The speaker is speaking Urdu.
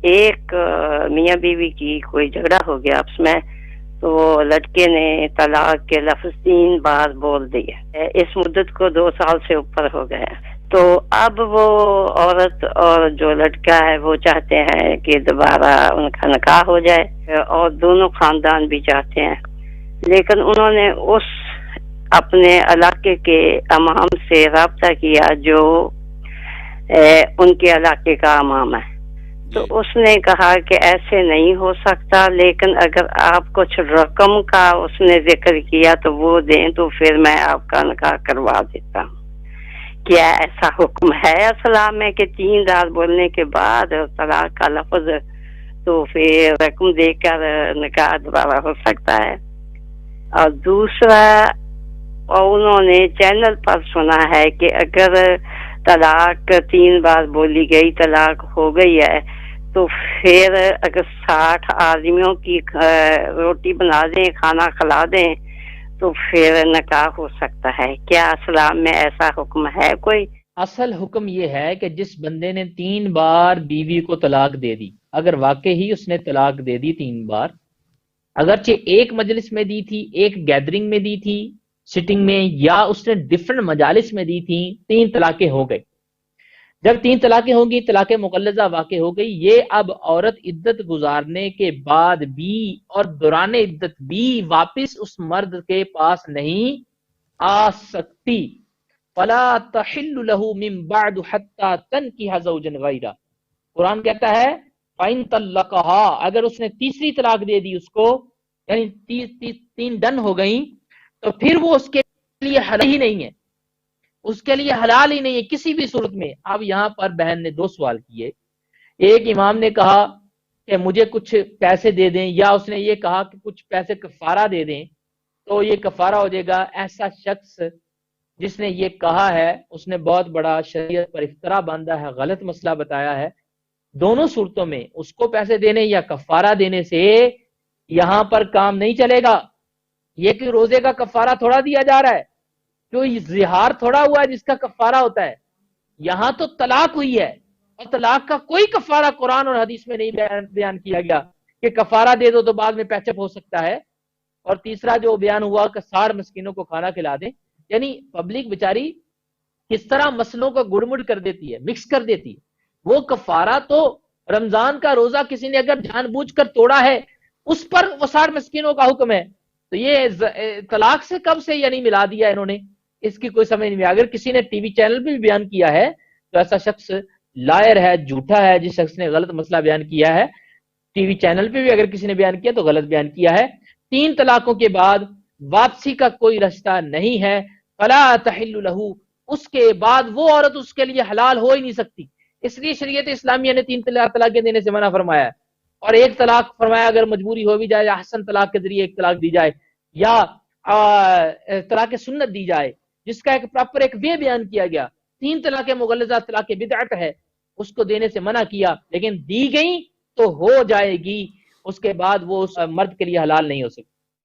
ایک میاں بیوی کی کوئی جھگڑا ہو گیا آپس میں، تو لڑکے نے طلاق کے لفظ 3 بار بول دیے، اس مدت کو 2 سال سے اوپر ہو گیا۔ تو اب وہ عورت اور جو لڑکا ہے وہ چاہتے ہیں کہ دوبارہ ان کا نکاح ہو جائے، اور دونوں خاندان بھی چاہتے ہیں، لیکن انہوں نے اس اپنے علاقے کے امام سے رابطہ کیا جو ان کے علاقے کا امام ہے۔ تو اس نے کہا کہ ایسے نہیں ہو سکتا، لیکن اگر آپ کچھ رقم کا اس نے ذکر کیا تو وہ دیں تو پھر میں آپ کا نکاح کروا دیتا ہوں۔ کیا ایسا حکم ہے اسلام میں کہ 3 بار بولنے کے بعد طلاق کا لفظ تو پھر رقم دے کر نکاح دوبارہ ہو سکتا ہے؟ اور دوسرا، انہوں نے چینل پر سنا ہے کہ اگر طلاق 3 بار بولی گئی، طلاق ہو گئی ہے، تو پھر اگر 60 آدمیوں کی روٹی بنا دیں، کھانا کھلا دیں، تو پھر نکاح ہو سکتا ہے۔ کیا اسلام میں ایسا حکم ہے کوئی؟ اصل حکم یہ ہے کہ جس بندے نے 3 بار بیوی کو طلاق دے دی، اگر واقعی اس نے طلاق دے دی 3 بار، اگرچہ ایک مجلس میں دی تھی، ایک گیدرنگ میں دی تھی، سٹنگ میں، یا اس نے ڈفرنٹ مجالس میں دی تھی، 3 طلاقیں ہو گئی۔ جب 3 طلاقیں ہوں گی، طلاق مغلظہ واقع ہو گئی، یہ اب عورت عدت گزارنے کے بعد بھی اور دوران عدت بھی واپس اس مرد کے پاس نہیں آ سکتی۔ فلا تحل له من بعد حتى تنكح زوجا غيره، قرآن کہتا ہے فَإِن طَلَّقَهَا، اگر اس نے تیسری طلاق دے دی اس کو، یعنی 3 ڈن ہو گئیں، تو پھر وہ اس کے لیے حلال ہی نہیں ہے، اس کے لیے حلال ہی نہیں ہے کسی بھی صورت میں۔ اب یہاں پر بہن نے 2 سوال کیے، ایک امام نے کہا کہ مجھے کچھ پیسے دے دیں، یا اس نے یہ کہا کہ کچھ پیسے کفارہ دے دیں تو یہ کفارہ ہو جائے گا۔ ایسا شخص جس نے یہ کہا ہے اس نے بہت بڑا شریعت پر افترا باندھا ہے، غلط مسئلہ بتایا ہے۔ دونوں صورتوں میں اس کو پیسے دینے یا کفارہ دینے سے یہاں پر کام نہیں چلے گا۔ یہ کہ روزے کا کفارہ تھوڑا دیا جا رہا ہے، جو زہار تھوڑا ہوا ہے جس کا کفارہ ہوتا ہے، یہاں تو طلاق ہوئی ہے، اور طلاق کا کوئی کفارہ قرآن اور حدیث میں نہیں بیان کیا گیا کہ کفارہ دے دو تو بعد میں پیچ اپ ہو سکتا ہے۔ اور تیسرا جو بیان ہوا کہ 60 مسکینوں کو کھانا کھلا دیں، یعنی پبلک بیچاری کس طرح مسئلوں کو گڑمڑ کر دیتی ہے، مکس کر دیتی ہے۔ وہ کفارہ تو رمضان کا روزہ کسی نے اگر جان بوجھ کر توڑا ہے اس پر وہ 60 مسکینوں کا حکم ہے، تو یہ طلاق سے کب سے یعنی ملا دیا انہوں نے، اس کی کوئی سمجھ نہیں۔ اگر کسی نے ٹی وی چینل پہ بھی بیان کیا ہے تو ایسا شخص لائر ہے، جھوٹا ہے۔ جس شخص نے غلط مسئلہ بیان کیا ہے ٹی وی چینل پہ بھی اگر کسی نے بیان کیا تو غلط بیان کیا ہے۔ 3 طلاقوں کے بعد واپسی کا کوئی رشتہ نہیں ہے۔ فلا تحل له، اس کے بعد وہ عورت اس کے لیے حلال ہو ہی نہیں سکتی۔ اس لیے شریعت اسلامیہ نے 3 طلاقیں دینے سے منع فرمایا ہے، اور 1 طلاق فرمایا اگر مجبوری ہو بھی جائے یا حسن طلاق کے ذریعے 1 طلاق دی جائے، یا طلاق سنت دی جائے، جس کا ایک پراپر ایک وے بیان کیا گیا۔ 3 طلاق مغلظہ طلاق بدعت ہے، اس کو دینے سے منع کیا، لیکن دی گئی تو ہو جائے گی، اس کے بعد وہ اس مرد کے لیے حلال نہیں ہو سکتی۔